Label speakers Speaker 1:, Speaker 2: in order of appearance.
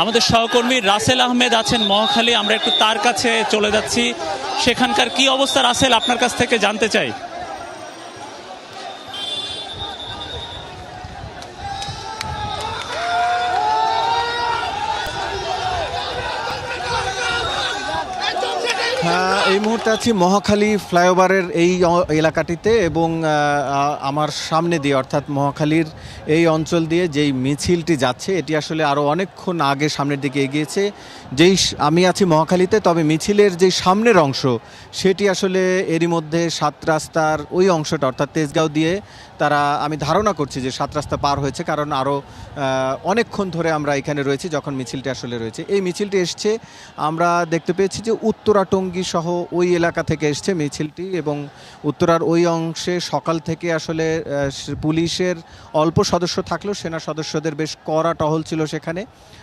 Speaker 1: আমাদের সহকর্মী রাসেল আহমেদ আছেন মহাখালী, আমরা একটু তার কাছে চলে যাচ্ছি। সেখানকার কি অবস্থা রাসেল, আপনার কাছ থেকে জানতে চাই।
Speaker 2: এই মুহূর্তে আছি মহাখালী ফ্লাইওভারের এই এলাকাটিতে এবং আমার সামনে দিয়ে অর্থাৎ মহাখালীর এই অঞ্চল দিয়ে যেই মিছিলটি যাচ্ছে এটি আসলে আরও অনেকক্ষণ আগে সামনের দিকে এগিয়েছে। আমি আছি মহাখালীতে, তবে মিছিলের যেই সামনের অংশ সেটি আসলে এরই মধ্যে ৭ রাস্তার ওই অংশটা অর্থাৎ তেজগাঁও দিয়ে তারা, আমি ধারণা করছি যে ৭ রাস্তা পার হয়েছে, কারণ আরও অনেকক্ষণ ধরে আমরা এখানে রয়েছি যখন মিছিলটি আসলে রয়েছে। এই মিছিলটি এসছে, আমরা দেখতে পেয়েছি যে উত্তরা টঙ্গী সহ ওই এলাকা থেকে এসছে মিছিলটি, এবং উত্তরার ওই অংশে সকাল থেকে আসলে পুলিশের অল্প সদস্য থাকলেও সেনা সদস্যদের বেশ কড়া টহল ছিল সেখানে।